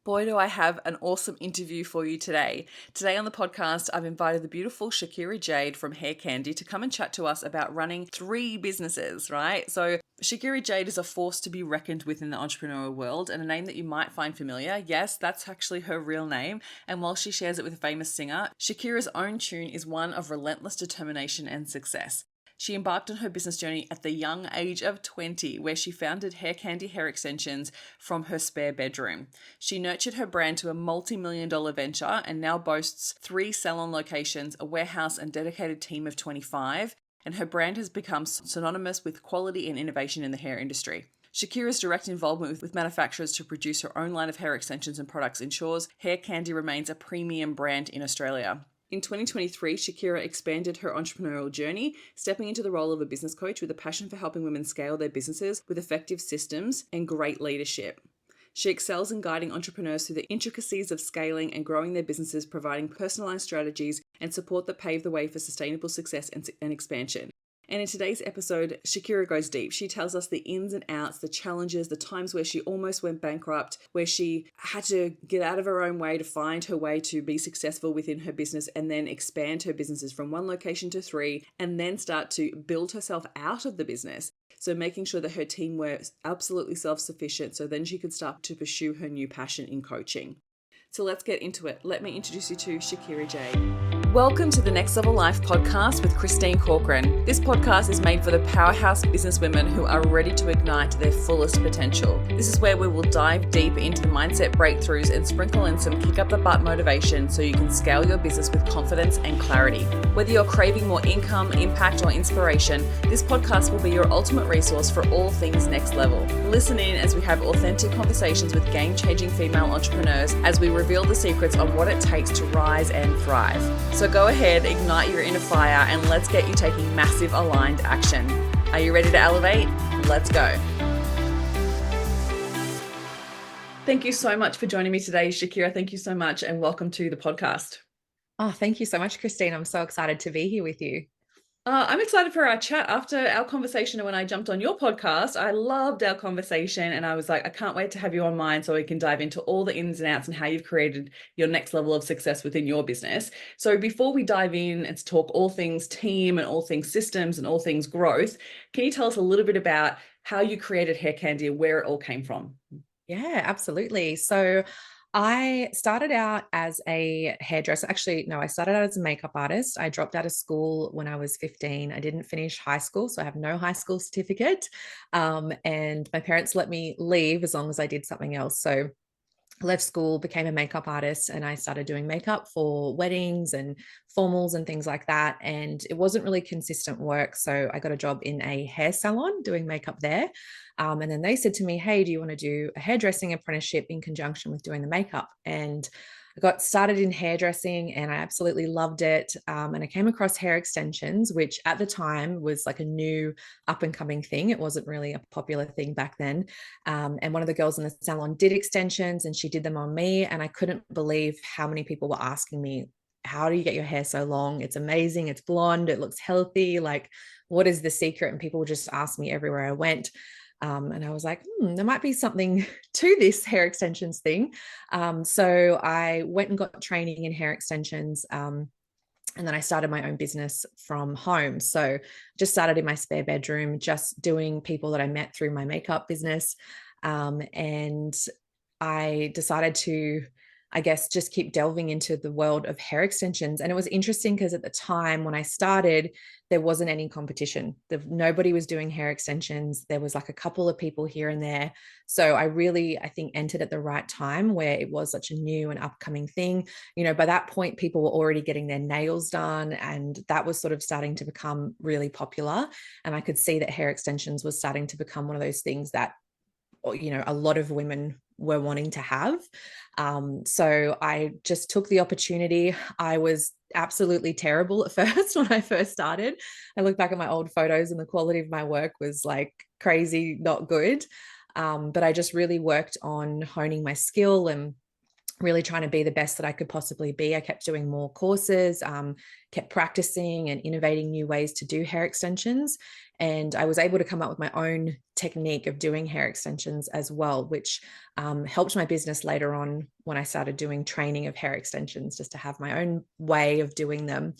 Boy, do I have an awesome interview for you today. Today on the podcast, I've invited the beautiful Shakira Jade from Hair Candy to come and chat to us about running 3 businesses, right? So, Shakira Jade is a force to be reckoned with in the entrepreneurial world and a name that you might find familiar. Yes, that's actually her real name. And while she shares it with a famous singer, Shakira's own tune is one of relentless determination and success. She embarked on her business journey at the young age of 20, where she founded Hair Candy hair extensions from her spare bedroom. She nurtured her brand to a multi-million-dollar venture and now boasts 3 salon locations, a warehouse, and dedicated team of 25. And her brand has become synonymous with quality and innovation in the hair industry. Shakira's direct involvement with manufacturers to produce her own line of hair extensions and products ensures Hair Candy remains a premium brand in Australia. In 2023, Shakira expanded her entrepreneurial journey, stepping into the role of a business coach with a passion for helping women scale their businesses with effective systems and great leadership. She excels in guiding entrepreneurs through the intricacies of scaling and growing their businesses, providing personalized strategies and support that pave the way for sustainable success and expansion. And in today's episode, Shakira goes deep. She tells us the ins and outs, the challenges, the times where she almost went bankrupt, where she had to get out of her own way to find her way to be successful within her business and then expand her businesses from 1 location to 3 and then start to build herself out of the business. So making sure that her team were absolutely self-sufficient so then she could start to pursue her new passion in coaching. So let's get into it. Let me introduce you to Shakira Jade. Welcome to the Next Level Life podcast with Christine Corcoran. This podcast is made for the powerhouse businesswomen who are ready to ignite their fullest potential. This is where we will dive deep into the mindset breakthroughs and sprinkle in some kick up the butt motivation so you can scale your business with confidence and clarity. Whether you're craving more income, impact, or inspiration, this podcast will be your ultimate resource for all things next level. Listen in as we have authentic conversations with game-changing female entrepreneurs as we reveal the secrets on what it takes to rise and thrive. So go ahead, ignite your inner fire, and let's get you taking massive aligned action. Are you ready to elevate? Let's go. Thank you so much for joining me today, Shakira. Thank you so much, and welcome to the podcast. Oh, thank you so much, Christine. I'm so excited to be here with you. I'm excited for our chat after our conversation. And when I jumped on your podcast, I loved our conversation and I was like, I can't wait to have you on mine so we can dive into all the ins and outs and how you've created your next level of success within your business. So before we dive in and talk all things team and all things systems and all things growth, can you tell us a little bit about how you created Hair Candy and where it all came from? Yeah, absolutely. So I started out as a hairdresser. Actually, no, I started out as a makeup artist. I dropped out of school when I was 15. I didn't finish high school, so I have no high school certificate. And my parents let me leave as long as I did something else. So I left school, became a makeup artist, and I started doing makeup for weddings and formals and things like that. And it wasn't really consistent work. So I got a job in a hair salon doing makeup there. And then they said to me, hey, do you want to do a hairdressing apprenticeship in conjunction with doing the makeup? And I got started in hairdressing and I absolutely loved it. And I came across hair extensions, which at the time was like a new up and coming thing. It wasn't really a popular thing back then. And one of the girls in the salon did extensions and she did them on me. And I couldn't believe how many people were asking me, how do you get your hair so long? It's amazing. It's blonde. It looks healthy. Like, what is the secret? And people would just ask me everywhere I went. And I was like, there might be something to this hair extensions thing. So I went and got training in hair extensions. And then I started my own business from home. So just started in my spare bedroom, just doing people that I met through my makeup business. And I decided to, I guess, just keep delving into the world of hair extensions. And it was interesting because at the time when I started, there wasn't any competition. Nobody was doing hair extensions. There was like a couple of people here and there. So I think, entered at the right time where it was such a new and upcoming thing. You know, by that point, people were already getting their nails done, and that was sort of starting to become really popular. And I could see that hair extensions was starting to become one of those things that, you know, a lot of women were wanting to have. So I just took the opportunity. I was absolutely terrible at first when I first started. I look back at my old photos and the quality of my work was like crazy, not good. But I just really worked on honing my skill and really trying to be the best that I could possibly be. I kept doing more courses, kept practicing and innovating new ways to do hair extensions. And I was able to come up with my own technique of doing hair extensions as well, which helped my business later on when I started doing training of hair extensions, just to have my own way of doing them.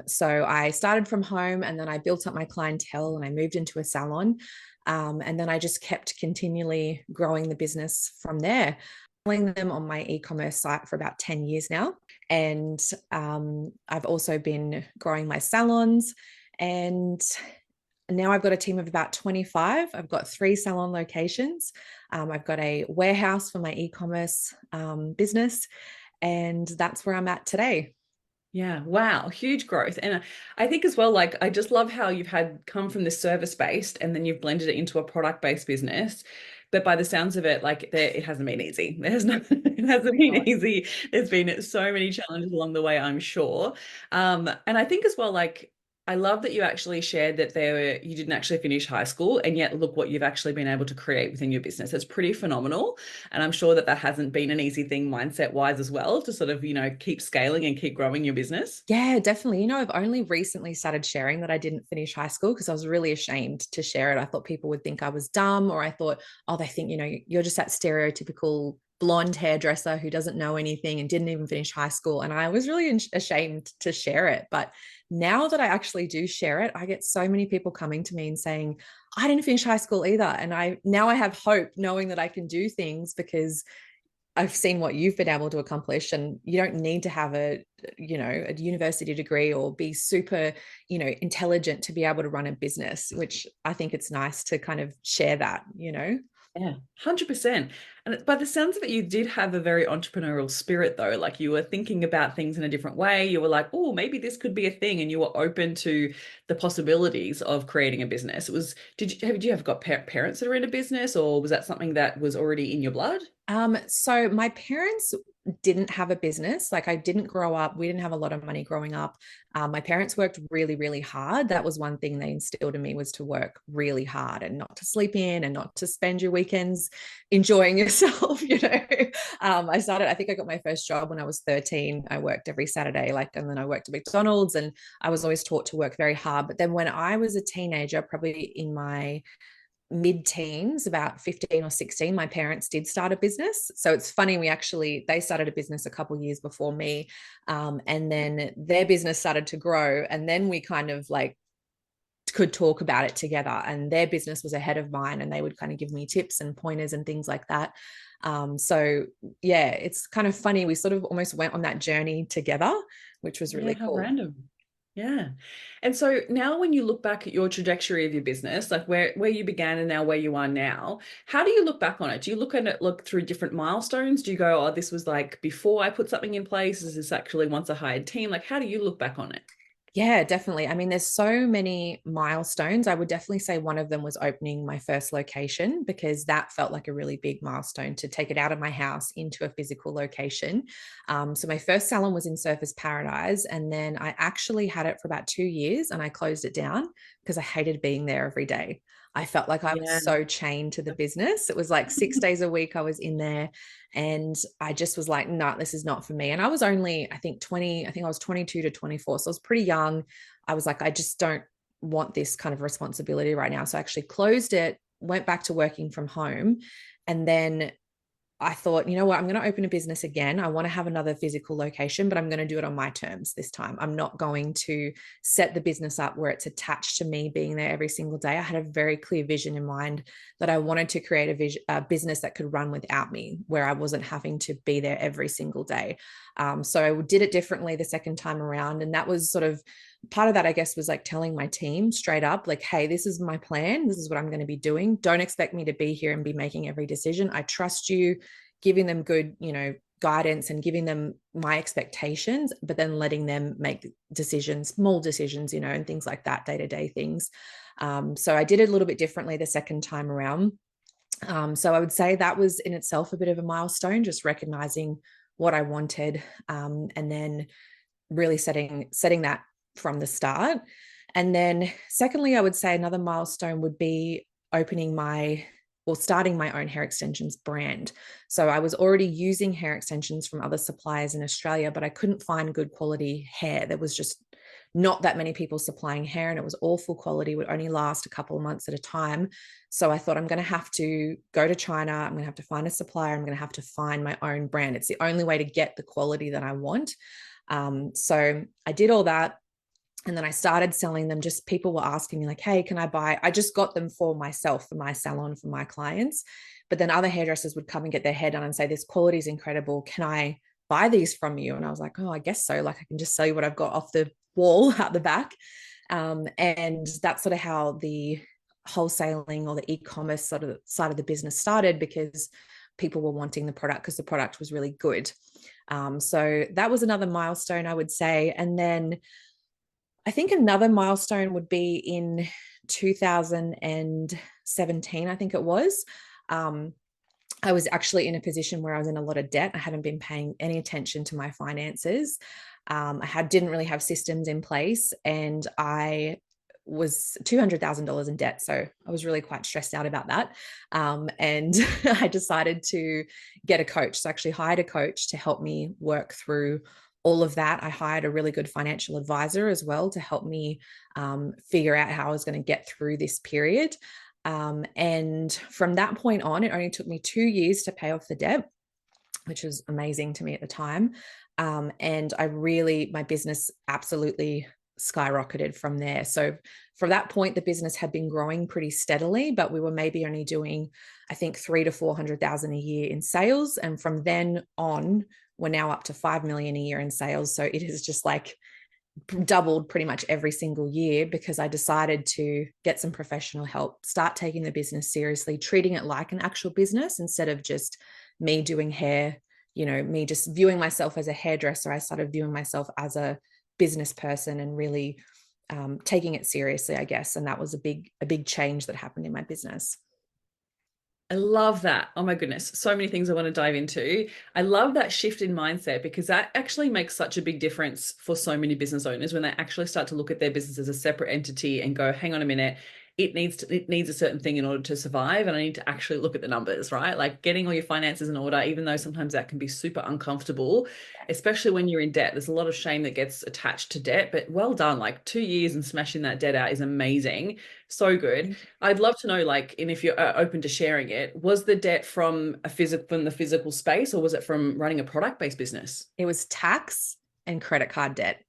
So I started from home, and then I built up my clientele and I moved into a salon. And then I just kept continually growing the business from there, selling them on my e-commerce site for about 10 years now. And I've also been growing my salons. And now I've got a team of about 25. I've got 3 salon locations. I've got a warehouse for my e-commerce business. And that's where I'm at today. Yeah, wow, huge growth. And I think as well, like, I just love how you've had come from the service based and then you've blended it into a product based business. But by the sounds of it, like, it hasn't been easy. There's no, it hasn't been easy. There's been so many challenges along the way, I'm sure. And I think as well, like, I love that you actually shared that you didn't actually finish high school, and yet look what you've actually been able to create within your business. It's pretty phenomenal. And I'm sure that hasn't been an easy thing mindset wise as well, to sort of, keep scaling and keep growing your business. Yeah, definitely. I've only recently started sharing that I didn't finish high school because I was really ashamed to share it. I thought people would think I was dumb, or I thought, oh, they think, you're just that stereotypical blonde hairdresser who doesn't know anything and didn't even finish high school. And I was really ashamed to share it. But now that I actually do share it, I get so many people coming to me and saying, I didn't finish high school either. And I have hope knowing that I can do things because I've seen what you've been able to accomplish, and you don't need to have a university degree or be super, intelligent to be able to run a business, which I think it's nice to kind of share that. Yeah, 100%. And by the sounds of it, you did have a very entrepreneurial spirit, though. Like, you were thinking about things in a different way. You were like, oh, maybe this could be a thing. And you were open to the possibilities of creating a business. It was, did you have got parents that are in a business, or was that something that was already in your blood? So my parents didn't have a business. Like, I didn't grow up, we didn't have a lot of money growing up. My parents worked really, really hard. That was one thing they instilled in me, was to work really hard and not to sleep in and not to spend your weekends enjoying yourself. I think I got my first job when I was 13. I worked every Saturday, and then I worked at McDonald's, and I was always taught to work very hard. But then when I was a teenager, probably in my mid-teens, about 15 or 16, my parents did start a business. So it's funny, they started a business a couple years before me, and then their business started to grow, and then we kind of like could talk about it together, and their business was ahead of mine, and they would kind of give me tips and pointers and things like that. So yeah, it's kind of funny, we sort of almost went on that journey together, which was Yeah, really how cool. random. Yeah. And so now when you look back at your trajectory of your business, like where you began and now where you are now, how do you look back on it? Do you look at it, look through different milestones? Do you go, oh, this was like before I put something in place? Is this actually once I hired team? Like, how do you look back on it? Yeah, definitely. I mean, there's so many milestones. I would definitely say one of them was opening my first location, because that felt like a really big milestone, to take it out of my house into a physical location. So my first salon was in Surfers Paradise, and then I actually had it for about 2 years, and I closed it down because I hated being there every day. I felt like I was Yeah. so chained to the business. It was like 6 days a week I was in there, and I just was like, no, this is not for me. And I was only, I think 20, I think I was 22 to 24. So I was pretty young. I was like, I just don't want this kind of responsibility right now. So I actually closed it, went back to working from home. And then I thought, you know what, I'm going to open a business again. I want to have another physical location, but I'm going to do it on my terms this time. I'm not going to set the business up where it's attached to me being there every single day. I had a very clear vision in mind that I wanted to create a business that could run without me, where I wasn't having to be there every single day. So I did it differently the second time around. And that was sort of part of that, I guess, was like telling my team straight up, like, hey, this is my plan. This is what I'm going to be doing. Don't expect me to be here and be making every decision. I trust you, giving them good, guidance and giving them my expectations, but then letting them make decisions, small decisions, and things like that, day-to-day things. So I did it a little bit differently the second time around. So I would say that was in itself a bit of a milestone, just recognizing what I wanted, and then really setting that from the start. And then secondly, I would say another milestone would be opening my well, starting my own hair extensions brand. So I was already using hair extensions from other suppliers in Australia, but I couldn't find good quality hair. There was just not that many people supplying hair, and it was awful quality, would only last a couple of months at a time. So I thought, I'm going to have to go to China. I'm going to have to find a supplier. I'm going to have to find my own brand. It's the only way to get the quality that I want. So I did all that. And then I started selling them. Just people were asking me like, hey, can I buy? I just got them for myself, for my salon, for my clients. But then other hairdressers would come and get their hair done and say, this quality is incredible. Can I buy these from you? And I was like, oh, I guess so. Like I can just sell you what I've got off the wall out the back. And that's sort of how the wholesaling or the e-commerce sort of side of the business started, because people were wanting the product because the product was really good. So that was another milestone, I would say. And then I think another milestone would be in 2017, I think it was. I was actually in a position where I was in a lot of debt. I hadn't been paying any attention to my finances. Didn't really have systems in place, and I was $200,000 in debt. So I was really quite stressed out about that. And I decided to get a coach. So I actually hired a coach to help me work through all of that. I hired a really good financial advisor as well to help me figure out how I was going to get through this period. And from that point on, it only took me 2 years to pay off the debt, which was amazing to me at the time. And my business absolutely skyrocketed from there. So from that point, the business had been growing pretty steadily, but we were maybe only doing, I think, 300 to 400,000 a year in sales. And from then on, we're now up to 5 million a year in sales. So it is just like doubled pretty much every single year, because I decided to get some professional help, start taking the business seriously, treating it like an actual business instead of just me doing hair, me just viewing myself as a hairdresser. I started viewing myself as a business person and really taking it seriously, I guess. And that was a big change that happened in my business. I love that. Oh my goodness. So many things I want to dive into. I love that shift in mindset, because that actually makes such a big difference for so many business owners when they actually start to look at their business as a separate entity and go, hang on a minute, it needs a certain thing in order to survive. And I need to actually look at the numbers, right? Like getting all your finances in order, even though sometimes that can be super uncomfortable, especially when you're in debt. There's a lot of shame that gets attached to debt, but well done. Like 2 years and smashing that debt out is amazing. So good. I'd love to know, like, and if you're open to sharing it, was the debt from the physical space, or was it from running a product-based business? It was tax and credit card debt,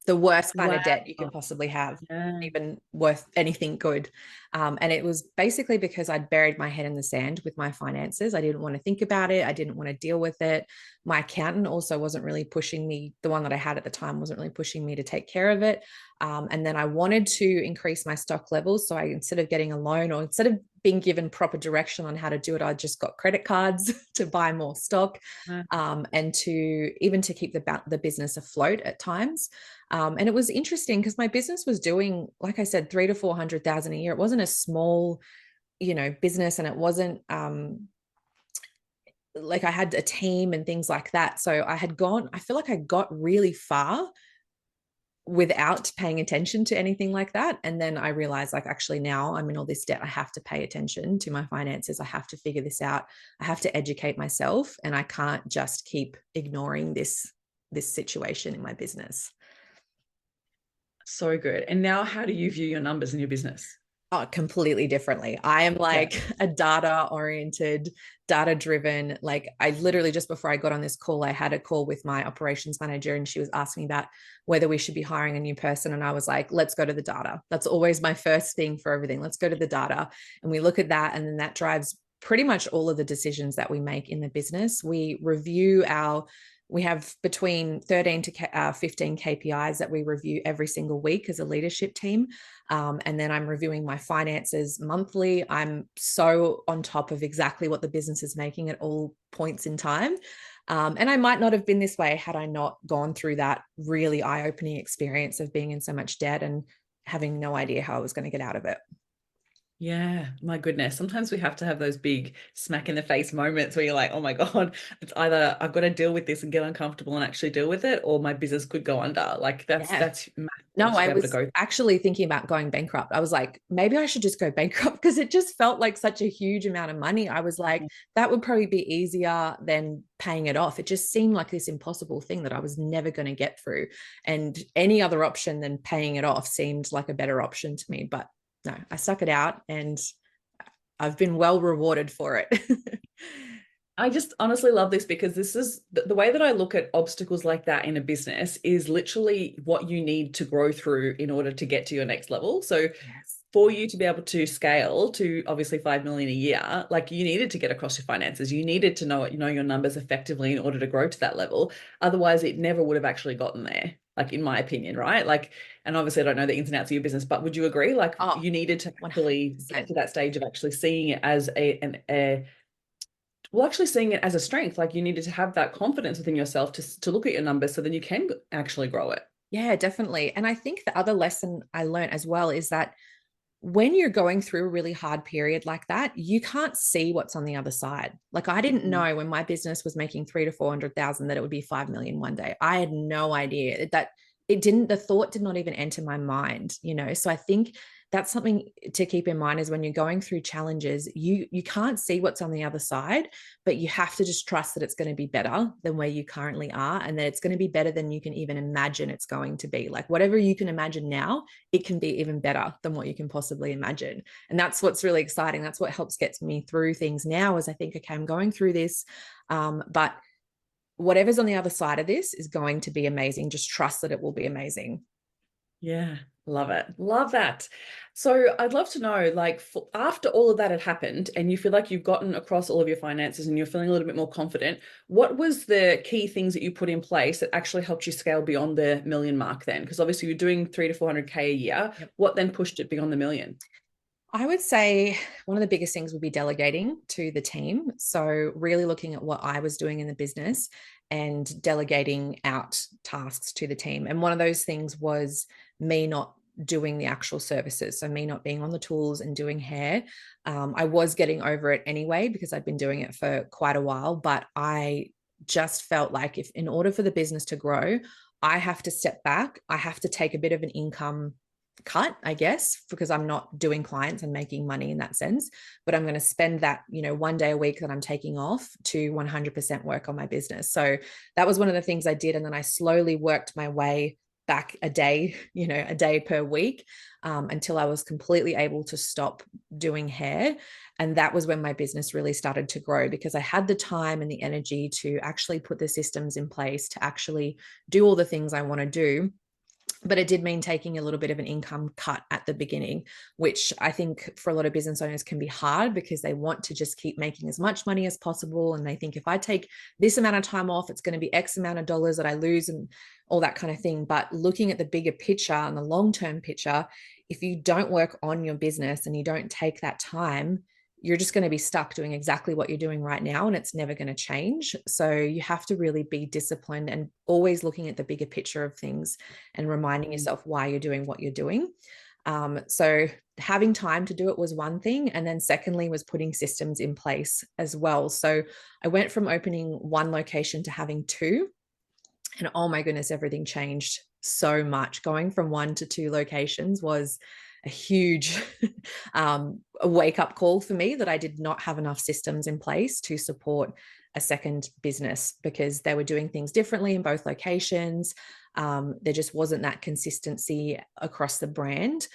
the worst kind Wow. of debt you can possibly have, Yeah. even worth anything good. And it was basically because I'd buried my head in the sand with my finances. I didn't want to think about it. I didn't want to deal with it. My accountant also wasn't really pushing me. The one that I had at the time wasn't really pushing me to take care of it. And then I wanted to increase my stock levels. So instead of getting a loan, or instead of being given proper direction on how to do it, I just got credit cards to buy more stock, and to keep the business afloat at times. And it was interesting because my business was doing, like I said, 300 to 400,000 a year. It wasn't a small, business, and it wasn't like I had a team and things like that. So I feel like I got really far without paying attention to anything like that. And then I realized, like, actually now I'm in all this debt. I have to pay attention to my finances. I have to figure this out. I have to educate myself, and I can't just keep ignoring this situation in my business. So good. And now how do you view your numbers in your business? Oh, completely differently. I am Yeah. like a data oriented, data driven. Like I literally, just before I got on this call, I had a call with my operations manager, and she was asking me about whether we should be hiring a new person. And I was like, let's go to the data. That's always my first thing for everything. Let's go to the data. And we look at that. And then that drives pretty much all of the decisions that we make in the business. We have between 13 to 15 KPIs that we review every single week as a leadership team. And then I'm reviewing my finances monthly. I'm so on top of exactly what the business is making at all points in time. And I might not have been this way had I not gone through that really eye-opening experience of being in so much debt and having no idea how I was going to get out of it. Yeah, my goodness. Sometimes we have to have those big smack in the face moments where you're like, oh my God, it's either I've got to deal with this and get uncomfortable and actually deal with it, or my business could go under. Like Yeah. that's No, to I be able to was go? actually thinking about going bankrupt. I was like, maybe I should just go bankrupt because it just felt like such a huge amount of money. I was like, that would probably be easier than paying it off. It just seemed like this impossible thing that I was never going to get through. And any other option than paying it off seemed like a better option to me. But no, I stuck it out and I've been well rewarded for it. I just honestly love this because this is the way that I look at obstacles like that in a business is literally what you need to grow through in order to get to your next level. So Yes. for you to be able to scale to obviously 5 million a year, like you needed to get across your finances. You needed to know your numbers effectively in order to grow to that level. Otherwise, it never would have actually gotten there, like in my opinion, right? Like, and obviously I don't know the ins and outs of your business, but would you agree? Like Oh, you needed to actually get 100%. to that stage of actually seeing it as a well, actually seeing it as a strength, like you needed to have that confidence within yourself to look at your numbers so then you can actually grow it. Yeah, definitely. And I think the other lesson I learned as well is that when you're going through a really hard period like that, you can't see what's on the other side. Like I didn't Mhm. know when my business was making 300,000 to 400,000 that it would be 5 million one day. I had no idea that it didn't, the thought did not even enter my mind, you know? So I think that's something to keep in mind is when you're going through challenges, you can't see what's on the other side, but you have to just trust that it's going to be better than where you currently are and that it's going to be better than you can even imagine it's going to be. Like whatever you can imagine now, it can be even better than what you can possibly imagine. And that's what's really exciting. That's what helps get me through things now is I think, okay, I'm going through this, but whatever's on the other side of this is going to be amazing. Just trust that it will be amazing. Yeah, love it. Love that. So I'd love to know, like, after all of that had happened and you feel like you've gotten across all of your finances and you're feeling a little bit more confident, what was the key things that you put in place that actually helped you scale beyond the million mark then? Because obviously you're doing 300 to 400K a year. Yep. What then pushed it beyond the million? I would say one of the biggest things would be delegating to the team. So, really looking at what I was doing in the business and delegating out tasks to the team. And one of those things was me not doing the actual services. So, me not being on the tools and doing hair. I was getting over it anyway because I'd been doing it for quite a while, but I just felt like if in order for the business to grow, I have to step back, I have to take a bit of an income cut, I guess, because I'm not doing clients and making money in that sense. But I'm going to spend that, one day a week that I'm taking off to 100% work on my business. So that was one of the things I did. And then I slowly worked my way back a day, a day per week until I was completely able to stop doing hair. And that was when my business really started to grow because I had the time and the energy to actually put the systems in place to actually do all the things I want to do, but it did mean taking a little bit of an income cut at the beginning, which I think for a lot of business owners can be hard because they want to just keep making as much money as possible. And they think if I take this amount of time off, it's going to be X amount of dollars that I lose and all that kind of thing. But looking at the bigger picture and the long-term picture, if you don't work on your business and you don't take that time, you're just going to be stuck doing exactly what you're doing right now and it's never going to change. So you have to really be disciplined and always looking at the bigger picture of things and reminding Mm. yourself why you're doing what you're doing. So having time to do it was one thing. And then secondly was putting systems in place as well. So I went from opening one location to having two. And oh my goodness, everything changed so much. Going from one to two locations was a huge a wake up call for me that I did not have enough systems in place to support a second business because they were doing things differently in both locations. There just wasn't that consistency across the brand.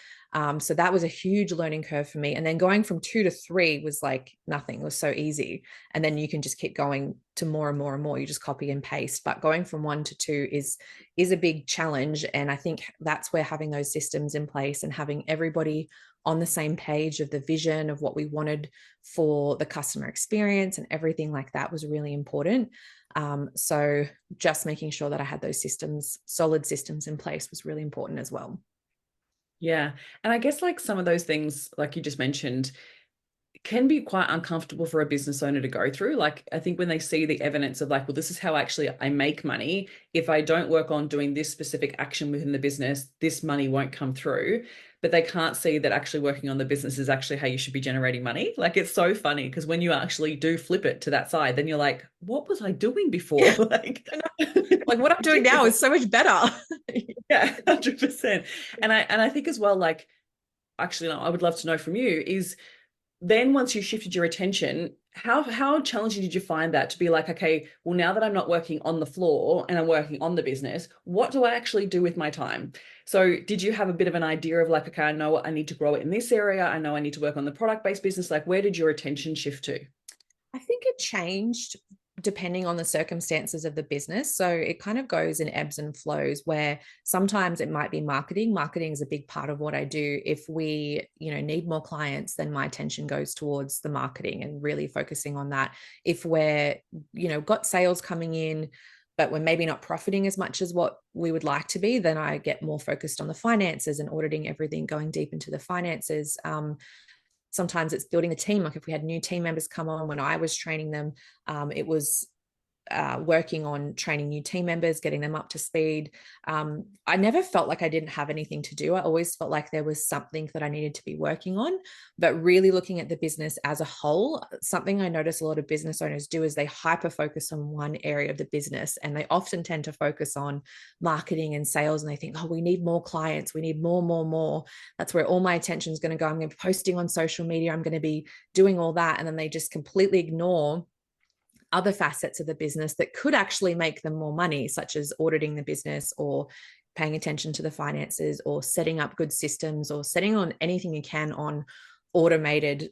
So that was a huge learning curve for me. And then going from two to three was like nothing. It was so easy. And then you can just keep going to more and more and more. You just copy and paste. But going from one to two is a big challenge. And I think that's where having those systems in place and having everybody on the same page of the vision of what we wanted for the customer experience and everything like that was really important. So just making sure that I had those systems, solid systems in place was really important as well. Yeah. And I guess like some of those things, like you just mentioned, can be quite uncomfortable for a business owner to go through. Like, I think when they see the evidence of like, well, this is how actually I make money. If I don't work on doing this specific action within the business, this money won't come through. But they can't see that actually working on the business is actually how you should be generating money. Like, it's so funny because when you actually do flip it to that side, then you're like, what was I doing before? Yeah, Like, like what I'm doing now is so much better. Yeah, 100%. And I think as well, like, actually, no, I would love to know from you is then once you shifted your attention, how challenging did you find that to be like, okay, well, now that I'm not working on the floor and I'm working on the business, what do I actually do with my time? So did you have a bit of an idea of like, okay, I know I need to grow it in this area. I know I need to work on the product-based business. Like, where did your attention shift to? I think it changed depending on the circumstances of the business. So it kind of goes in ebbs and flows where sometimes it might be marketing. Marketing is a big part of what I do. If we, need more clients, then my attention goes towards the marketing and really focusing on that. If we're, got sales coming in, but we're maybe not profiting as much as what we would like to be, then I get more focused on the finances and auditing everything, going deep into the finances. Sometimes it's building a team. Like if we had new team members come on when I was training them, it was working on training new team members, getting them up to speed. I never felt like I didn't have anything to do. I always felt like there was something that I needed to be working on, but really looking at the business as a whole, something I notice a lot of business owners do is they hyper focus on one area of the business. And they often tend to focus on marketing and sales. And they think, oh, we need more clients. We need more, more, more. That's where all my attention is going to go. I'm going to be posting on social media. I'm going to be doing all that. And then they just completely ignore other facets of the business that could actually make them more money, such as auditing the business or paying attention to the finances or setting up good systems or setting on anything you can on automated,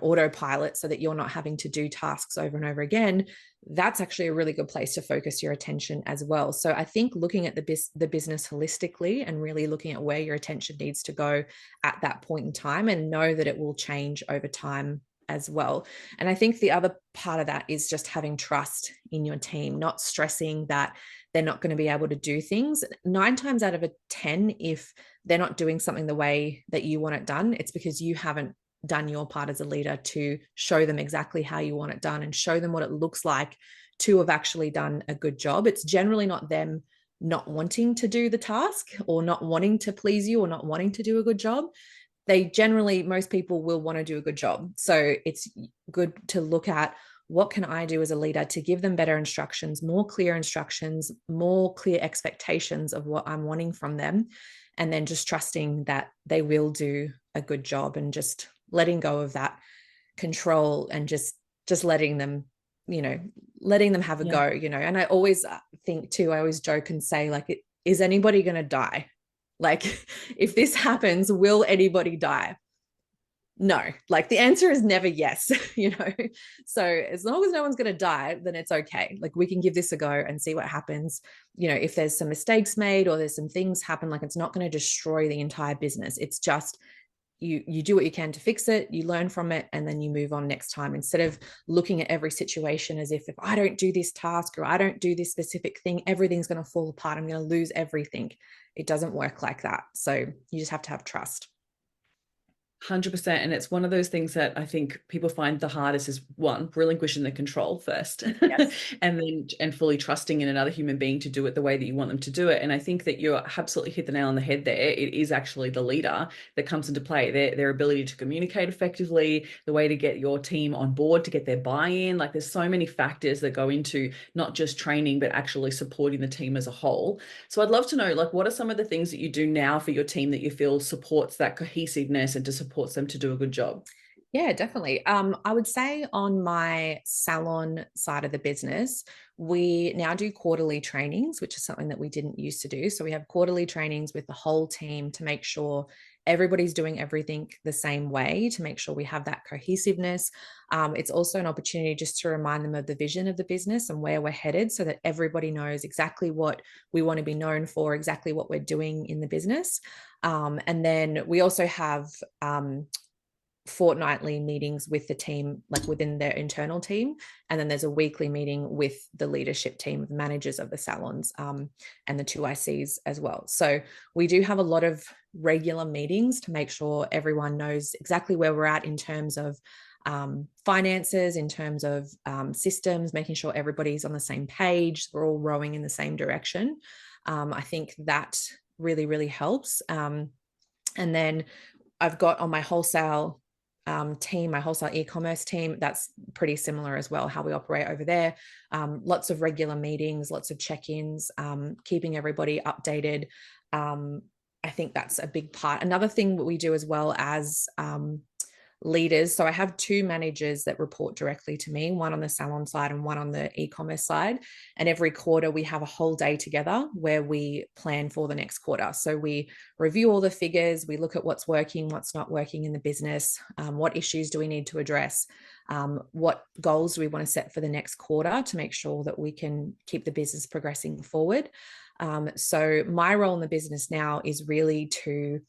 autopilot so that you're not having to do tasks over and over again. That's actually a really good place to focus your attention as well. So I think looking at the business holistically and really looking at where your attention needs to go at that point in time, and know that it will change over time as well. And I think the other part of that is just having trust in your team, not stressing that they're not going to be able to do things. 9 times out of 10, if they're not doing something the way that you want it done, it's because you haven't done your part as a leader to show them exactly how you want it done and show them what it looks like to have actually done a good job. It's generally not them not wanting to do the task or not wanting to please you or not wanting to do a good job. Most people will want to do a good job. So it's good to look at what can I do as a leader to give them better instructions, more clear expectations of what I'm wanting from them. And then just trusting that they will do a good job and just letting go of that control and just letting them, letting them have a go, and I always think too, I always joke and say like, is anybody going to die? Like, if this happens, will anybody die? No, like the answer is never yes, So as long as no one's going to die, then it's okay. Like we can give this a go and see what happens. If there's some mistakes made or there's some things happen, like it's not going to destroy the entire business. It's just you do what you can to fix it, you learn from it, and then you move on next time, instead of looking at every situation as if I don't do this task or I don't do this specific thing, everything's going to fall apart, I'm going to lose everything. It doesn't work like that. So you just have to have trust. 100%. And it's one of those things that I think people find the hardest is one, relinquishing the control first, Yes. and fully trusting in another human being to do it the way that you want them to do it. And I think that you absolutely hit the nail on the head there. It is actually the leader that comes into play, their ability to communicate effectively, the way to get your team on board, to get their buy-in. Like there's so many factors that go into not just training, but actually supporting the team as a whole. So I'd love to know, like, what are some of the things that you do now for your team that you feel supports that cohesiveness and to supports them to do a good job? Yeah, definitely. I would say on my salon side of the business, we now do quarterly trainings, which is something that we didn't used to do. So we have quarterly trainings with the whole team to make sure everybody's doing everything the same way, to make sure we have that cohesiveness. It's also an opportunity just to remind them of the vision of the business and where we're headed, so that everybody knows exactly what we want to be known for, exactly what we're doing in the business. And then we also have fortnightly meetings with the team, like within their internal team. And then there's a weekly meeting with the leadership team of managers of the salons, and the two ICs as well. So we do have a lot of regular meetings to make sure everyone knows exactly where we're at in terms of finances, in terms of systems, making sure everybody's on the same page, we're all rowing in the same direction. I think that really, really helps. And then I've got on my wholesale team, my wholesale e-commerce team, that's pretty similar as well, how we operate over there. Lots of regular meetings, lots of check-ins, keeping everybody updated. I think that's a big part. Another thing that we do as well as leaders. So I have two managers that report directly to me, one on the salon side and one on the e-commerce side. And every quarter we have a whole day together where we plan for the next quarter. So we review all the figures, we look at what's working, what's not working in the business, what issues do we need to address, what goals do we want to set for the next quarter to make sure that we can keep the business progressing forward. So my role in the business now is really to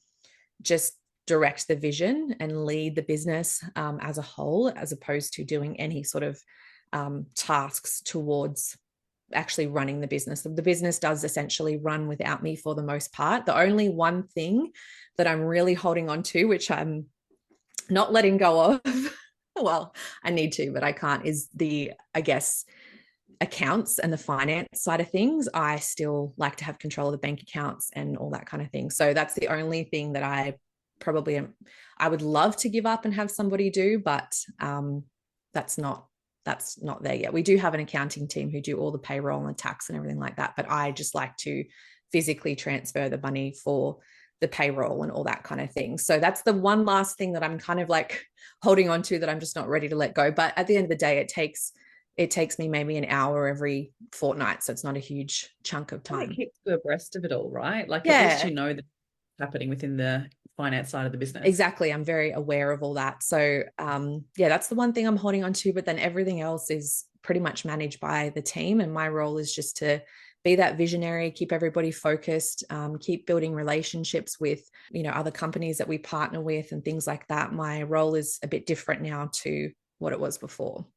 just direct the vision and lead the business as a whole, as opposed to doing any sort of tasks towards actually running the business. The business does essentially run without me for the most part. The only one thing that I'm really holding on to, which I'm not letting go of, well, I need to, but I can't, is the, I guess, accounts and the finance side of things. I still like to have control of the bank accounts and all that kind of thing. So that's the only thing that I would love to give up and have somebody do, but that's not there yet. We do have an accounting team who do all the payroll and the tax and everything like that, but I just like to physically transfer the money for the payroll and all that kind of thing. So that's the one last thing that I'm kind of like holding on to that I'm just not ready to let go. But at the end of the day, it takes me maybe an hour every fortnight. So it's not a huge chunk of And it time. keeps you abreast of it all, right? Like at least Yeah, you know that's happening within the finance side of the business. exactly. I'm very aware of all that. So yeah, that's the one thing I'm holding on to, but then everything else is pretty much managed by the team. And my role is just to be that visionary, keep everybody focused, keep building relationships with, other companies that we partner with and things like that. My role is a bit different now to what it was before.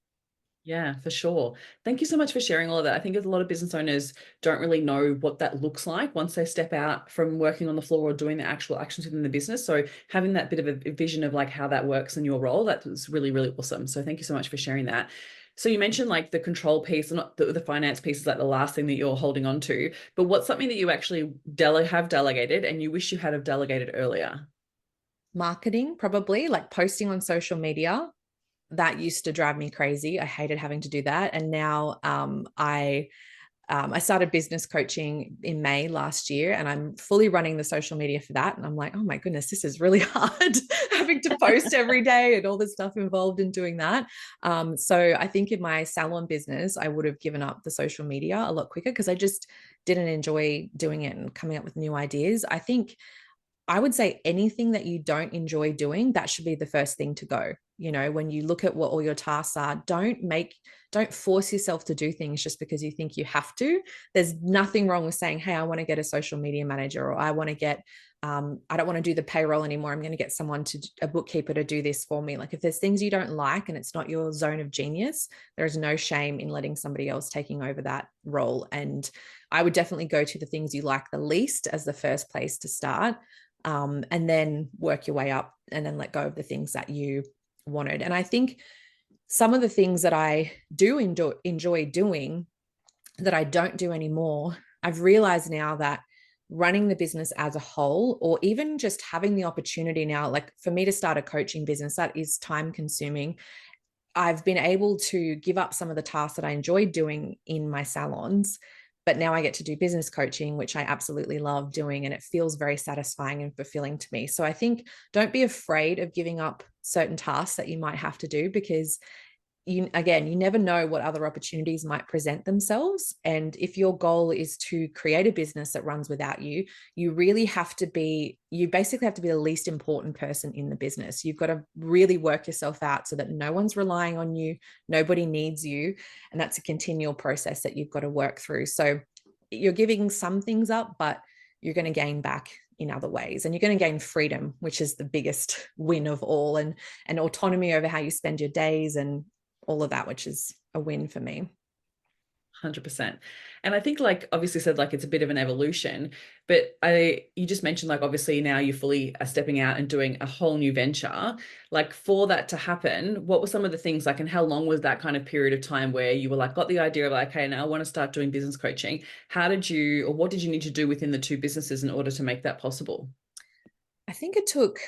Yeah, for sure. Thank you so much for sharing all of that. I think a lot of business owners don't really know what that looks like once they step out from working on the floor or doing the actual actions within the business. So having that bit of a vision of like how that works in your role, that was really, really awesome. So thank you so much for sharing that. So you mentioned like the control piece, not the finance piece is like the last thing that you're holding on to, but what's something that you actually have delegated and you wish you had have delegated earlier? Marketing, probably like posting on social media. That used to drive me crazy. I hated having to do that. And now I started business coaching in May last year, and I'm fully running the social media for that. And I'm like, oh my goodness, this is really hard having to post every day and all the stuff involved in doing that. So I think in my salon business, I would have given up the social media a lot quicker because I just didn't enjoy doing it and coming up with new ideas. I think I would say anything that you don't enjoy doing, that should be the first thing to go. When you look at what all your tasks are, don't force yourself to do things just because you think you have to. There's nothing wrong with saying, hey, I want to get a social media manager, or I want to get, I don't want to do the payroll anymore. I'm going to get a bookkeeper to do this for me. Like if there's things you don't like and it's not your zone of genius, there is no shame in letting somebody else taking over that role. And I would definitely go to the things you like the least as the first place to start. And then work your way up and then let go of the things that you wanted. And I think some of the things that I do enjoy doing that I don't do anymore, I've realized now that running the business as a whole, or even just having the opportunity now, like for me to start a coaching business, that is time consuming. I've been able to give up some of the tasks that I enjoyed doing in my salons, but now I get to do business coaching, which I absolutely love doing. And it feels very satisfying and fulfilling to me. So I think don't be afraid of giving up certain tasks that you might have to do, because you never know what other opportunities might present themselves. And if your goal is to create a business that runs without you, you basically have to be the least important person in the business. You've got to really work yourself out so that no one's relying on you, nobody needs you. And that's a continual process that you've got to work through. So you're giving some things up, but you're going to gain back in other ways, and you're going to gain freedom, which is the biggest win of all, and autonomy over how you spend your days and all of that, which is a win for me. 100%. And I think like obviously said like it's a bit of an evolution, but you just mentioned like obviously now you fully are stepping out and doing a whole new venture. Like for that to happen, what were some of the things like, and how long was that kind of period of time where you were like got the idea of like, okay, now I want to start doing business coaching? What did you need to do within the two businesses in order to make that possible? I think it took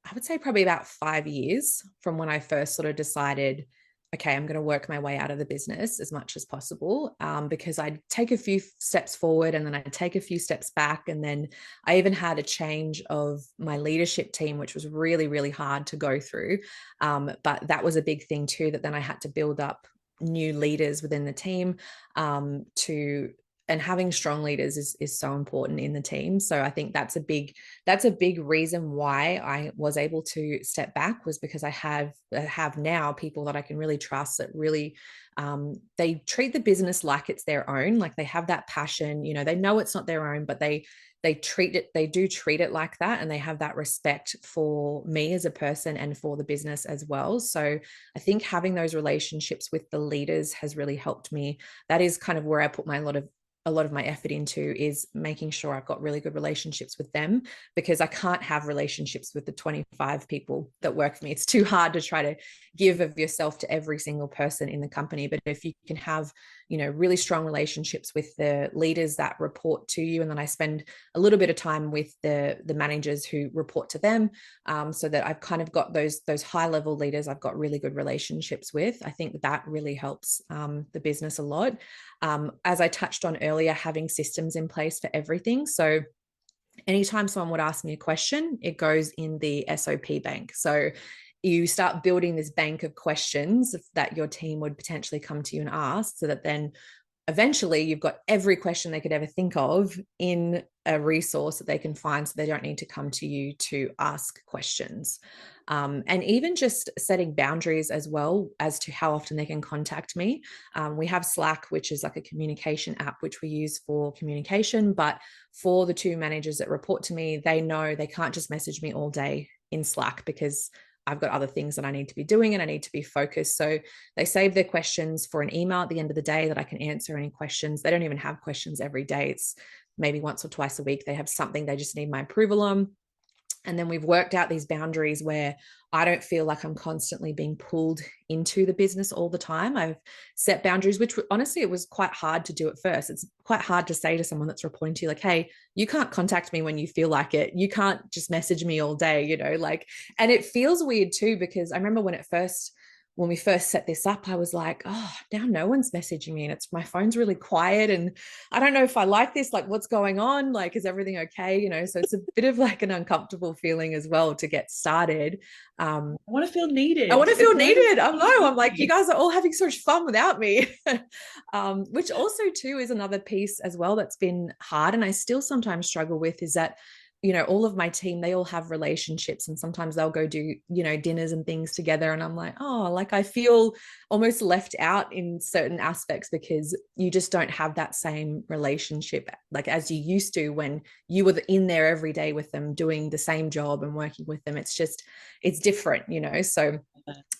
I would say probably about 5 years from when I first sort of decided, okay, I'm going to work my way out of the business as much as possible, because I'd take a few steps forward and then I'd take a few steps back. And then I even had a change of my leadership team, which was really, really hard to go through. But that was a big thing too, that then I had to build up new leaders within the team, to and having strong leaders is so important in the team. So I think that's a big reason why I was able to step back, was because I have now people that I can really trust, that really, they treat the business like it's their own, like they have that passion, they know it's not their own, but they do treat it like that, and they have that respect for me as a person and for the business as well. So I think having those relationships with the leaders has really helped me. That is kind of where I put a lot of my effort into, is making sure I've got really good relationships with them, because I can't have relationships with the 25 people that work for me. It's too hard to try to give of yourself to every single person in the company. But if you can have, really strong relationships with the leaders that report to you, and then I spend a little bit of time with the managers who report to them, so that I've kind of got those high level leaders I've got really good relationships with. I think that really helps, the business a lot. As I touched on earlier, having systems in place for everything. So anytime someone would ask me a question, it goes in the SOP bank. So you start building this bank of questions that your team would potentially come to you and ask, so that then eventually you've got every question they could ever think of in a resource that they can find, so they don't need to come to you to ask questions. And even just setting boundaries as well as to how often they can contact me. We have Slack, which is like a communication app, which we use for communication. But for the two managers that report to me, they know they can't just message me all day in Slack, because I've got other things that I need to be doing and I need to be focused. So they save their questions for an email at the end of the day that I can answer any questions. They don't even have questions every day. It's maybe once or twice a week they have something they just need my approval on. And then we've worked out these boundaries where I don't feel like I'm constantly being pulled into the business all the time. I've set boundaries, which honestly, it was quite hard to do at first. It's quite hard to say to someone that's reporting to you, like, hey, you can't contact me when you feel like it. You can't just message me all day, and it feels weird too, because I remember when we first set this up, I was like, oh, now no one's messaging me and my phone's really quiet. And I don't know if I like this, like what's going on? Like, is everything okay? So it's a bit of like an uncomfortable feeling as well to get started. I want to feel I want needed. to feel It's nice to needed. I know. I'm like, you be. guys are all having so much fun without me. Which also too is another piece as well that's been hard. And I still sometimes struggle with, is that, all of my team, they all have relationships, and sometimes they'll go do, dinners and things together. And I'm like, oh, like I feel almost left out in certain aspects, because you just don't have that same relationship like as you used to when you were in there every day with them, doing the same job and working with them. It's different, So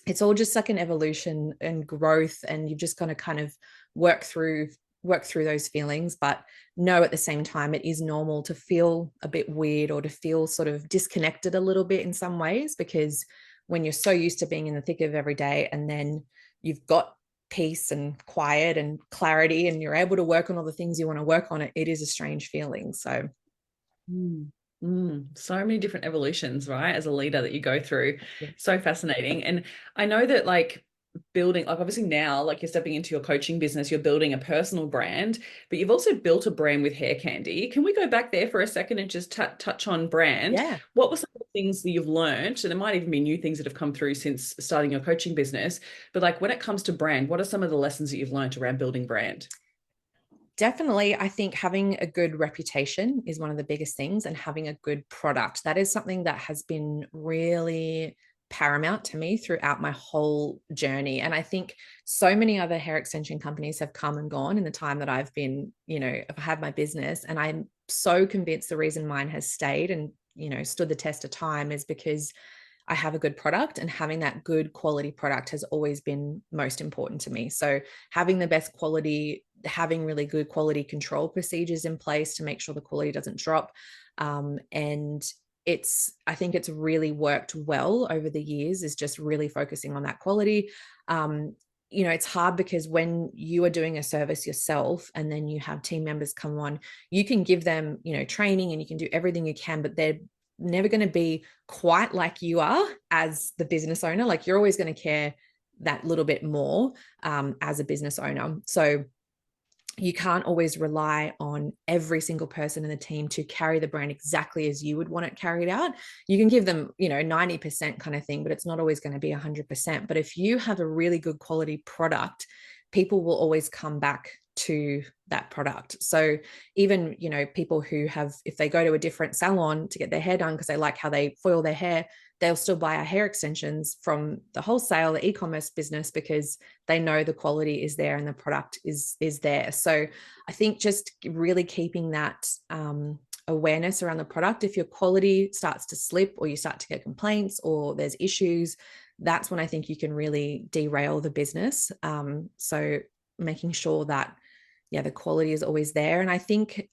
it's all just like an evolution and growth, and you've just got to kind of work through those feelings. But no, at the same time, it is normal to feel a bit weird or to feel sort of disconnected a little bit in some ways, because when you're so used to being in the thick of every day, and then you've got peace and quiet and clarity, and you're able to work on all the things you want to work on, it is a strange feeling. So So many different evolutions, right? As a leader that you go through. yeah. So fascinating. And I know that like building, like obviously now, like you're stepping into your coaching business, you're building a personal brand, but you've also built a brand with Hair Candy. Can we go back there for a second and just touch on brand? Yeah. What were some of the things that you've learned? And there might even be new things that have come through since starting your coaching business. But like when it comes to brand, what are some of the lessons that you've learned around building brand? Definitely, I think having a good reputation is one of the biggest things, and having a good product. That is something that has been really paramount to me throughout my whole journey. And I think so many other hair extension companies have come and gone in the time that I've been, I've had my business. And I'm so convinced the reason mine has stayed and, stood the test of time is because I have a good product, and having that good quality product has always been most important to me. So having the best quality, having really good quality control procedures in place to make sure the quality doesn't drop. And I think it's really worked well over the years, is just really focusing on that quality. It's hard because when you are doing a service yourself and then you have team members come on, you can give them, training, and you can do everything you can, but never going to be quite like you are as the business owner. Like you're always going to care that little bit more as a business owner. So you can't always rely on every single person in the team to carry the brand exactly as you would want it carried out. You can give them, 90% kind of thing, but it's not always going to be 100%. But if you have a really good quality product, people will always come back to that product. So even, people who have, if they go to a different salon to get their hair done because they like how they foil their hair, they'll still buy our hair extensions from the wholesale, the e-commerce business, because they know the quality is there and the product is there. So I think just really keeping that awareness around the product. If your quality starts to slip or you start to get complaints or there's issues, that's when I think you can really derail the business. So making sure that the quality is always there. And I think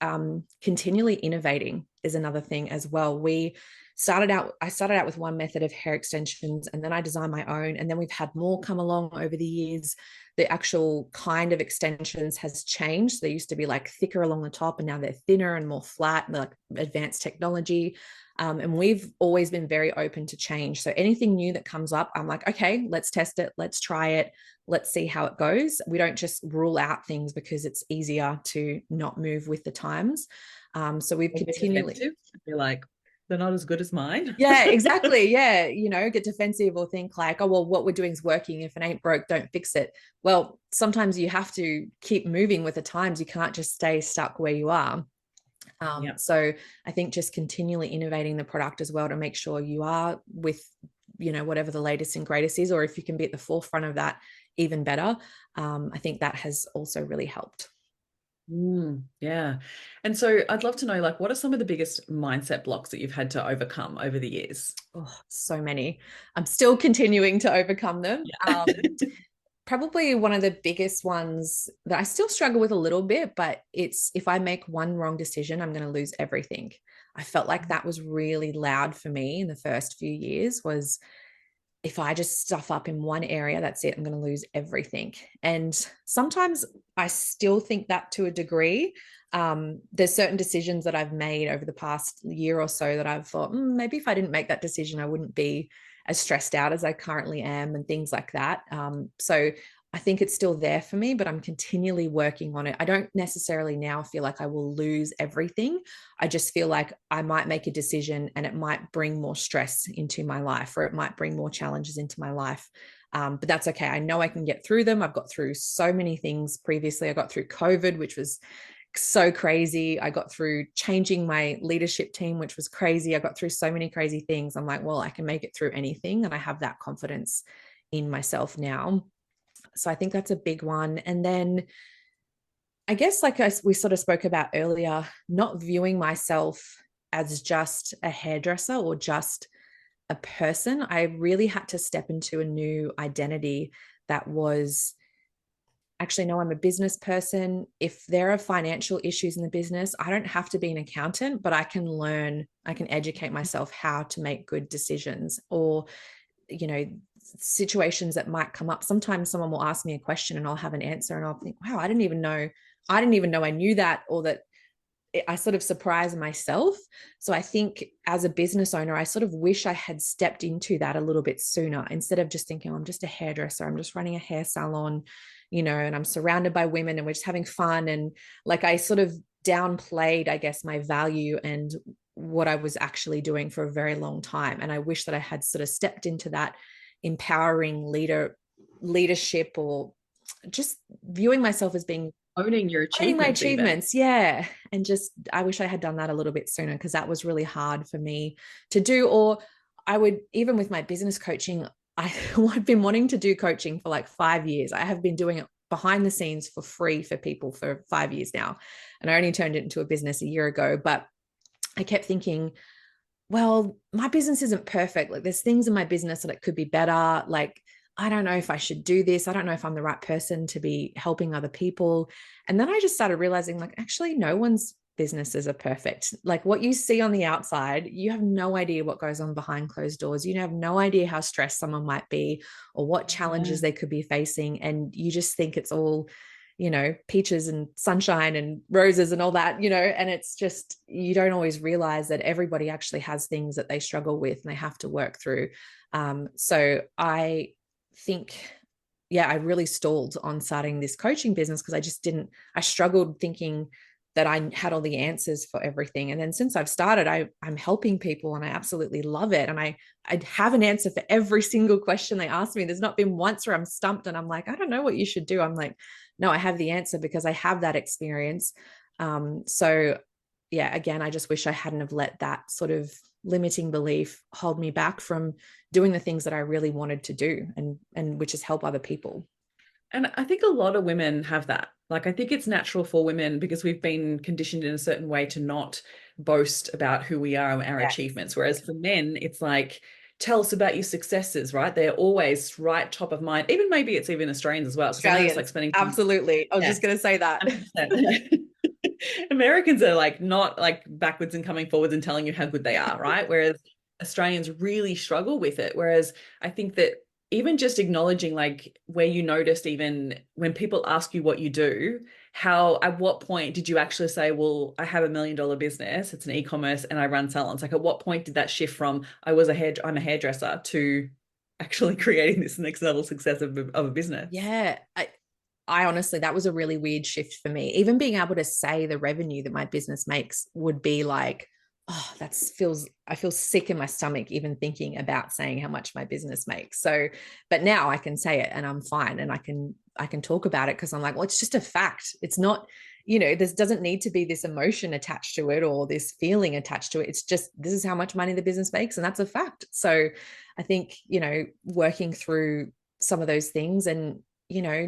continually innovating is another thing as well. I started out with one method of hair extensions, and then I designed my own. And then we've had more come along over the years. The actual kind of extensions has changed. They used to be like thicker along the top, and now they're thinner and more flat, and like advanced technology. And we've always been very open to change. So anything new that comes up, I'm like, okay, let's test it. Let's try it. Let's see how it goes. We don't just rule out things because it's easier to not move with the times. So we've continually. Be like, they're not as good as mine. Yeah, exactly. Yeah. Get defensive or think like, oh, well, what we're doing is working. If it ain't broke, don't fix it. Well, sometimes you have to keep moving with the times. You can't just stay stuck where you are. So I think just continually innovating the product as well to make sure you are with, whatever the latest and greatest is, or if you can be at the forefront of that, even better. I think that has also really helped. Yeah. And so I'd love to know, like, what are some of the biggest mindset blocks that you've had to overcome over the years? Oh, so many. I'm still continuing to overcome them. Yeah. Probably one of the biggest ones that I still struggle with a little bit, but it's if I make one wrong decision, I'm going to lose everything. I felt like that was really loud for me in the first few years. Was if I just stuff up in one area, that's it, I'm going to lose everything. And sometimes I still think that to a degree. There's certain decisions that I've made over the past year or so that I've thought, maybe if I didn't make that decision, I wouldn't be as stressed out as I currently am and things like that. So I think it's still there for me, but I'm continually working on it. I don't necessarily now feel like I will lose everything. I just feel like I might make a decision and it might bring more stress into my life, or it might bring more challenges into my life. But that's okay. I know I can get through them. I've got through so many things previously. I got through COVID, which was so crazy. I got through changing my leadership team, which was crazy. I got through so many crazy things. I'm like, well, I can make it through anything. And I have that confidence in myself now. So I think that's a big one. And then I guess, like we sort of spoke about earlier, not viewing myself as just a hairdresser or just a person. I really had to step into a new identity that was actually, no, I'm a business person. If there are financial issues in the business, I don't have to be an accountant, but I can learn, I can educate myself how to make good decisions, or situations that might come up. Sometimes someone will ask me a question and I'll have an answer and I'll think, wow, I didn't even know I knew that, or that I sort of surprise myself. So I think as a business owner, I sort of wish I had stepped into that a little bit sooner, instead of just thinking, oh, I'm just a hairdresser, I'm just running a hair salon, and I'm surrounded by women and we're just having fun. And like, I sort of downplayed, I guess, my value and what I was actually doing for a very long time. And I wish that I had sort of stepped into that empowering leadership, or just viewing myself as being Owning your achievements. My achievements, yeah. And just, I wish I had done that a little bit sooner, because that was really hard for me to do. Or I would, even with my business coaching, I've been wanting to do coaching for like 5 years. I have been doing it behind the scenes for free for people for 5 years now. And I only turned it into a business a year ago. But I kept thinking, well, my business isn't perfect. Like, there's things in my business that it could be better. Like, I don't know if I should do this. I don't know if I'm the right person to be helping other people. And then I just started realizing, like, actually, no one's businesses are perfect. Like, what you see on the outside, you have no idea what goes on behind closed doors. You have no idea how stressed someone might be or what challenges they could be facing. And you just think it's all, peaches and sunshine and roses and all that, and it's just, you don't always realize that everybody actually has things that they struggle with and they have to work through. So I think, yeah, I really stalled on starting this coaching business because I struggled thinking that I had all the answers for everything. And then since I've started, I'm helping people and I absolutely love it. And I have an answer for every single question they ask me. There's not been once where I'm stumped and I'm like, I don't know what you should do. I'm like, no, I have the answer because I have that experience. So yeah, again, I just wish I hadn't have let that sort of limiting belief hold me back from doing the things that I really wanted to do, and which is help other people. And I think a lot of women have that. Like, I think it's natural for women because we've been conditioned in a certain way to not boast about who we are and our Yes. achievements. Whereas for men, it's like, tell us about your successes, right? They're always right top of mind. Even maybe it's even Australians as well. Because I noticed like Australians, spending time, absolutely. I was yeah, just going to say that. 100%. Americans are like not like backwards and coming forwards and telling you how good they are, right? Whereas Australians really struggle with it. Whereas I think that even just acknowledging like where you noticed, even when people ask you what you do, how at what point did you actually say, well, I have $1 million business, it's an e-commerce and I run salons? Like at what point did that shift from I'm a hairdresser to actually creating this next level success of a business? Yeah. I honestly, that was a really weird shift for me. Even being able to say the revenue that my business makes would be like, oh, I feel sick in my stomach even thinking about saying how much my business makes. So, but now I can say it and I'm fine and I can talk about it because I'm like, well, it's just a fact. It's not, this doesn't need to be this emotion attached to it or this feeling attached to it. It's just, this is how much money the business makes and that's a fact. So I think, working through some of those things and,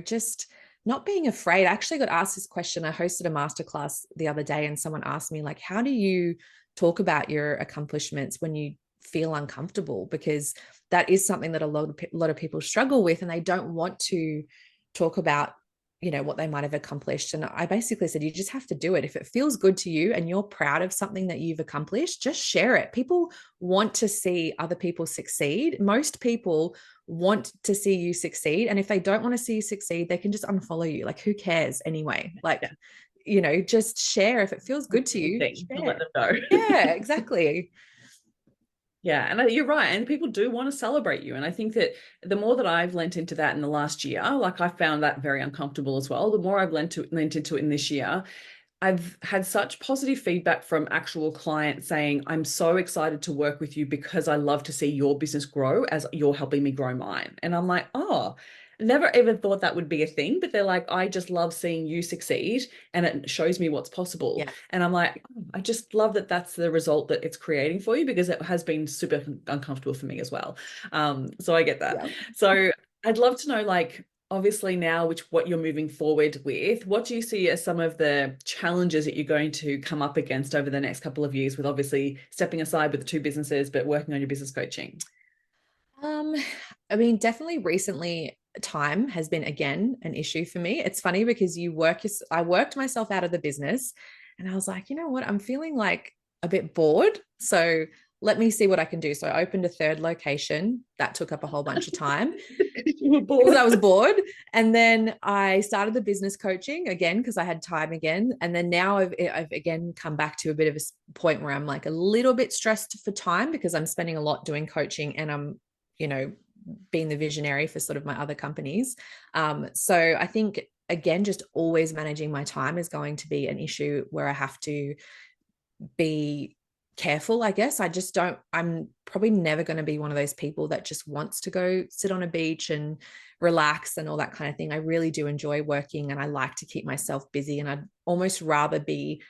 just not being afraid. I actually got asked this question. I hosted a masterclass the other day and someone asked me, like, how do you talk about your accomplishments when you feel uncomfortable? Because that is something that a lot of people struggle with and they don't want to talk about what they might have accomplished. And I basically said, you just have to do it. If it feels good to you and you're proud of something that you've accomplished, just share it. People want to see other people succeed. Most people want to see you succeed, and if they don't want to see you succeed, they can just unfollow you. Like, who cares anyway? Like, just share. If it feels good to you, Thing to let share. them know. Yeah, exactly. Yeah, and you're right. And people do want to celebrate you. And I think that the more that I've lent into that in the last year, like I found that very uncomfortable as well. The more I've lent into it in this year, I've had such positive feedback from actual clients saying, I'm so excited to work with you because I love to see your business grow as you're helping me grow mine. And I'm like, oh, never even thought that would be a thing. But they're like, I just love seeing you succeed and it shows me what's possible. Yeah. And I'm like, oh, I just love that that's the result that it's creating for you because it has been super uncomfortable for me as well. So I get that. Yeah. So I'd love to know, like, obviously now what you're moving forward with, what do you see as some of the challenges that you're going to come up against over the next couple of years with obviously stepping aside with the two businesses but working on your business coaching? Um, I mean, definitely recently time has been again an issue for me. It's funny because I worked myself out of the business and I was like, you know what? I'm feeling like a bit bored. So let me see what I can do. So I opened a third location. That took up a whole bunch of time You were because bored. I was bored. And then I started the business coaching again because I had time again. And then now I've again come back to a bit of a point where I'm like a little bit stressed for time because I'm spending a lot doing coaching and I'm, being the visionary for sort of my other companies. So I think, again, just always managing my time is going to be an issue where I have to be careful, I guess. I'm probably never going to be one of those people that just wants to go sit on a beach and relax and all that kind of thing. I really do enjoy working and I like to keep myself busy, and I'd almost rather be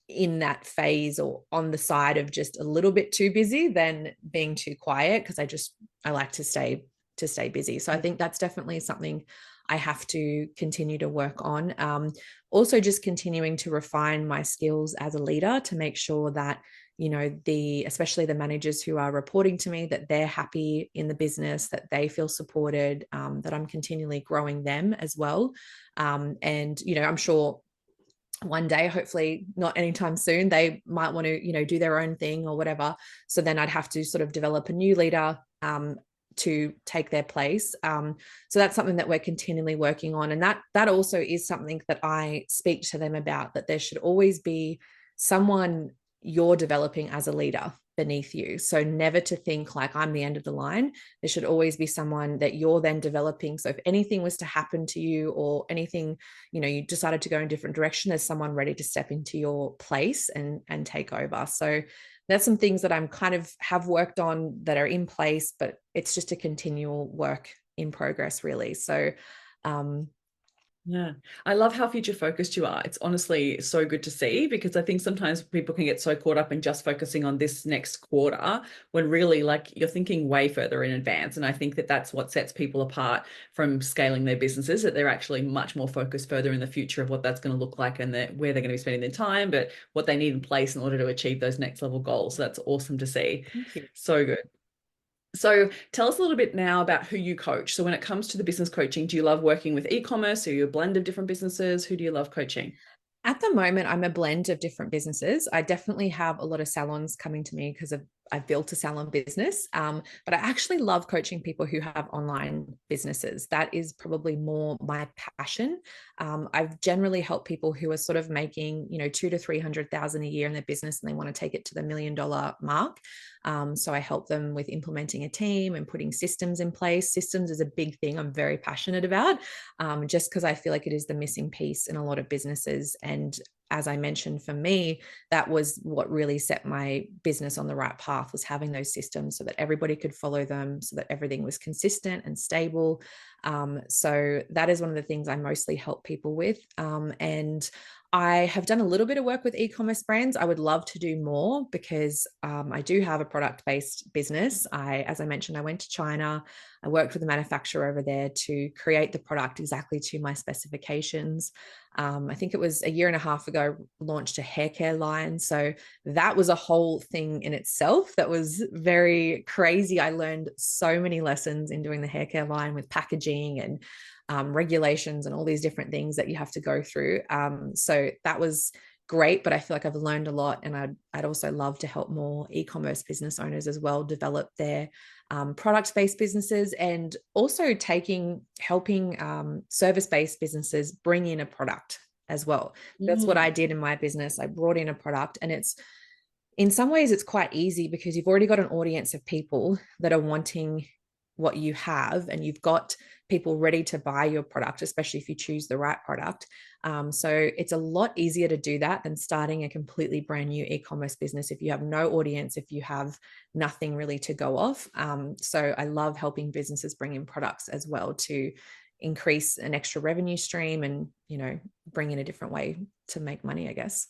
in that phase or on the side of just a little bit too busy than being too quiet, because I like to stay busy. So I think that's definitely something I have to continue to work on. Also just continuing to refine my skills as a leader to make sure that especially the managers who are reporting to me, that they're happy in the business, that they feel supported, that I'm continually growing them as well. And I'm sure one day, hopefully not anytime soon, they might want to do their own thing or whatever. So then I'd have to sort of develop a new leader to take their place. So that's something that we're continually working on. And that also is something that I speak to them about, that there should always be someone you're developing as a leader beneath you. So never to think like I'm the end of the line. There should always be someone that you're then developing. So if anything was to happen to you, or anything, you decided to go in a different direction, there's someone ready to step into your place and take over. So there's some things that I'm kind of have worked on that are in place, but it's just a continual work in progress, really. So yeah. I love how future focused you are. It's honestly so good to see, because I think sometimes people can get so caught up in just focusing on this next quarter, when really, like, you're thinking way further in advance. And I think that that's what sets people apart from scaling their businesses, that they're actually much more focused further in the future of what that's going to look like, and where they're going to be spending their time, but what they need in place in order to achieve those next level goals. So that's awesome to see. thank you. So good. So tell us a little bit now about who you coach. So when it comes to the business coaching, do you love working with e-commerce? Are you a blend of different businesses? Who do you love coaching? At the moment, I'm a blend of different businesses. I definitely have a lot of salons coming to me because I've built a salon business. But I actually love coaching people who have online businesses. That is probably more my passion. I've generally helped people who are sort of making, 200,000 to 300,000 a year in their business, and they want to take it to the $1 million mark. So I help them with implementing a team and putting systems in place. Systems is a big thing I'm very passionate about, just because I feel like it is the missing piece in a lot of businesses. And as I mentioned, for me, that was what really set my business on the right path, was having those systems so that everybody could follow them, so that everything was consistent and stable. So that is one of the things I mostly help people with. And I have done a little bit of work with e-commerce brands. I would love to do more, because I do have a product-based business. As I mentioned, I went to China. I worked with a manufacturer over there to create the product exactly to my specifications. I think it was a year and a half ago, launched a hair care line. So that was a whole thing in itself. That was very crazy. I learned so many lessons in doing the hair care line, with packaging and regulations and all these different things that you have to go through. So that was great, but I feel like I've learned a lot, and I'd also love to help more e-commerce business owners as well develop their product-based businesses, and also helping service-based businesses bring in a product as well. That's what Mm. I did in my business. I brought in a product, and in some ways it's quite easy, because you've already got an audience of people that are wanting what you have, and you've got people ready to buy your product, especially if you choose the right product. So it's a lot easier to do that than starting a completely brand new e-commerce business if you have no audience, if you have nothing really to go off. So I love helping businesses bring in products as well, to increase an extra revenue stream, and bring in a different way to make money, I guess.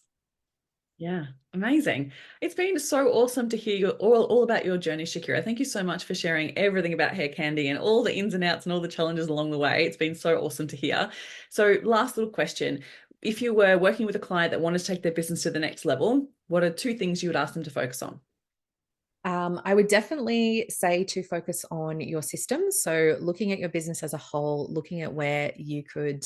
Yeah, amazing. It's been so awesome to hear all about your journey, Shakira. Thank you so much for sharing everything about Hair Candy and all the ins and outs and all the challenges along the way. It's been so awesome to hear. So, last little question. If you were working with a client that wanted to take their business to the next level, what are two things you would ask them to focus on? I would definitely say to focus on your systems. So, looking at your business as a whole, looking at where you could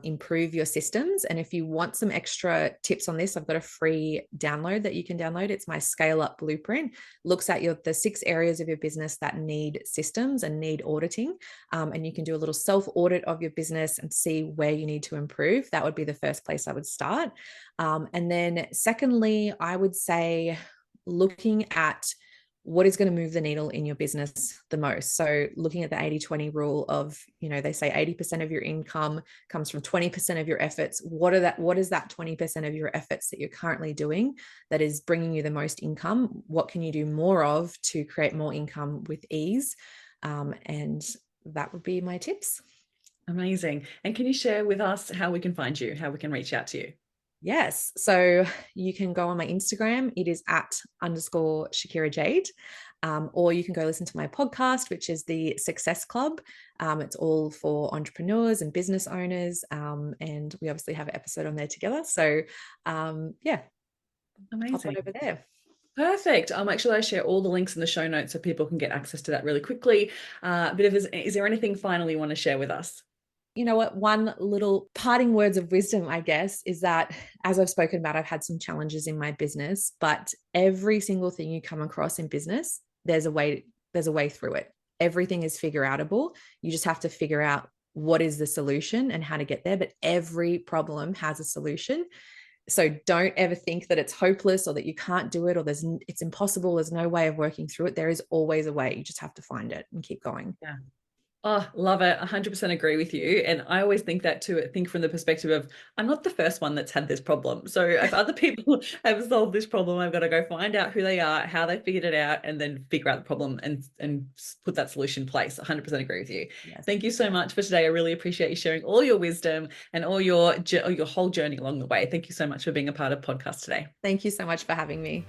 improve your systems. And if you want some extra tips on this, I've got a free download that you can download. It's my Scale Up Blueprint. Looks at the 6 areas of your business that need systems and need auditing. And you can do a little self audit of your business and see where you need to improve. That would be the first place I would start. And then, secondly, I would say looking at what is going to move the needle in your business the most. So looking at the 80-20 rule of, they say 80% of your income comes from 20% of your efforts. What is that 20% of your efforts that you're currently doing that is bringing you the most income? What can you do more of to create more income with ease? And that would be my tips. Amazing. And can you share with us how we can find you, how we can reach out to you? Yes. So you can go on my Instagram. It is @_Shakira Jade. Or you can go listen to my podcast, which is the Success Club. It's all for entrepreneurs and business owners. And we obviously have an episode on there together. So yeah, hop on Amazing. over there. Perfect. I'll make sure I share all the links in the show notes so people can get access to that really quickly. Is there anything final you want to share with us? You know what? One little parting words of wisdom, I guess, is that, as I've spoken about, I've had some challenges in my business, but every single thing you come across in business, there's a way through it. everything is figure outable. You just have to figure out what is the solution and how to get there. But every problem has a solution. So don't ever think that it's hopeless or that you can't do it or it's impossible. There's no way of working through it. There is always a way. You just have to find it and keep going. Yeah. Oh, love it. 100% agree with you. And I always think that too, think from the perspective of, I'm not the first one that's had this problem. So if other people have solved this problem, I've got to go find out who they are, how they figured it out, and then figure out the problem and put that solution in place. 100% agree with you. Yes. Thank you so much for today. I really appreciate you sharing all your wisdom and all your whole journey along the way. Thank you so much for being a part of the podcast today. Thank you so much for having me.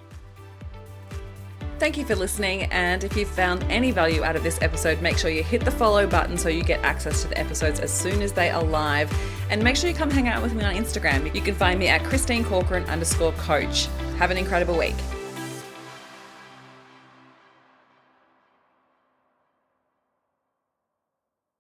Thank you for listening, and if you've found any value out of this episode, make sure you hit the follow button so you get access to the episodes as soon as they are live, and make sure you come hang out with me on Instagram. You can find me at ChristineCorcoran_coach. Have an incredible week.